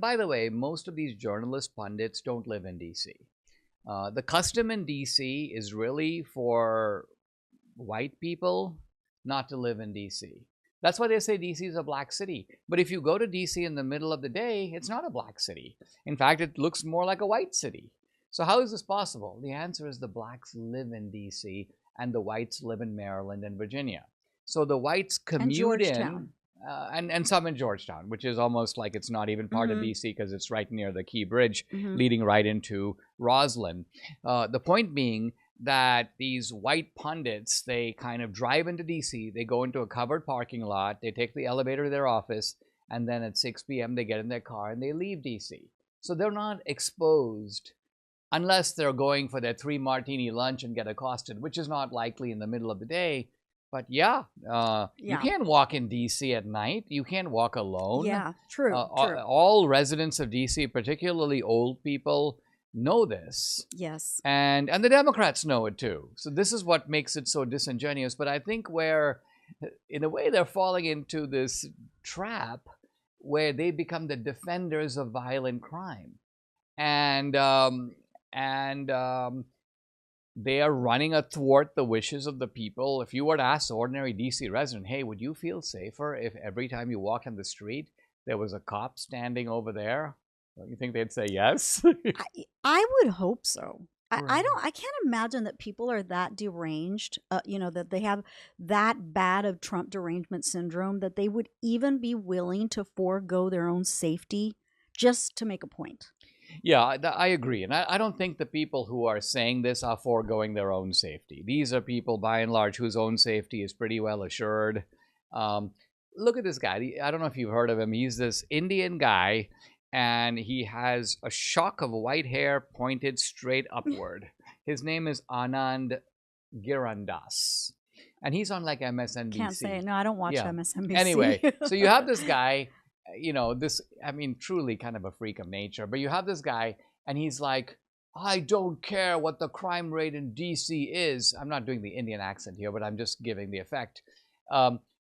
By the way, most of these journalist pundits don't live in DC. The custom in DC is really for white people not to live in DC. That's why they say DC is a black city. But if you go to DC in the middle of the day, it's not a black city. In fact, it looks more like a white city. So how is this possible? The answer is the blacks live in DC and the whites live in Maryland and Virginia. So the whites commute in, and some in Georgetown, which is almost like it's not even part of DC because it's right near the Key Bridge leading right into Roslyn. The point being that these white pundits, they kind of drive into DC, they go into a covered parking lot, they take the elevator to their office, and then at 6 p.m. they get in their car and they leave DC. So they're not exposed unless they're going for their 3-martini lunch and get accosted, which is not likely in the middle of the day. But yeah, you can't walk in DC at night. You can't walk alone. Yeah, true. All residents of DC, particularly old people, know this. Yes. And the Democrats know it too. So this is what makes it so disingenuous. But I think where, in a way, they're falling into this trap where they become the defenders of violent crime. And they are running athwart the wishes of the people. If you were to ask the ordinary DC resident, hey, would you feel safer if every time you walk on the street, there was a cop standing over there? Don't you think they'd say yes? I would hope so. I can't imagine that people are that deranged, that they have that bad of Trump derangement syndrome, that they would even be willing to forego their own safety just to make a point. Yeah, I agree. And I don't think the people who are saying this are foregoing their own safety. These are people, by and large, whose own safety is pretty well assured. Look at this guy. I don't know if you've heard of him. He's this Indian guy, and he has a shock of white hair pointed straight upward. His name is Anand Girandas. And he's on like MSNBC. Can't say. No, I don't watch MSNBC. Anyway, so you have this guy, truly kind of a freak of nature. But you have this guy, and he's like, I don't care what the crime rate in DC is. I'm not doing the Indian accent here, but I'm just giving the effect.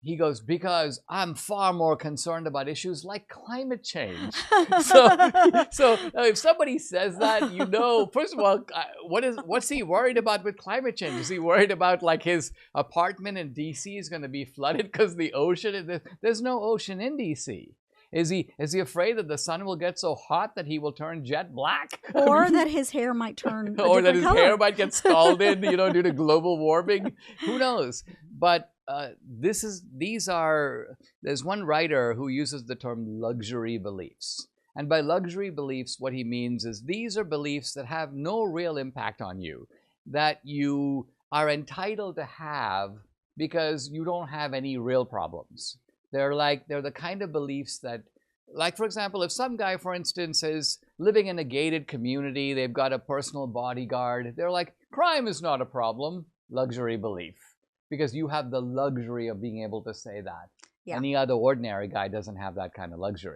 He goes, because I'm far more concerned about issues like climate change. So if somebody says that, first of all, what's he worried about with climate change? Is he worried about like his apartment in DC is going to be flooded because the ocean? There's no ocean in DC. Is he afraid that the sun will get so hot that he will turn jet black? Or that his hair might turn or that his color. hair might get scalded, due to global warming? Who knows? But there's one writer who uses the term luxury beliefs. And by luxury beliefs, what he means is these are beliefs that have no real impact on you, that you are entitled to have because you don't have any real problems. They're the kind of beliefs that, like, for example, if some guy, for instance, is living in a gated community, they've got a personal bodyguard, they're like, crime is not a problem. Luxury belief. Because you have the luxury of being able to say that. Yeah. Any other ordinary guy doesn't have that kind of luxury.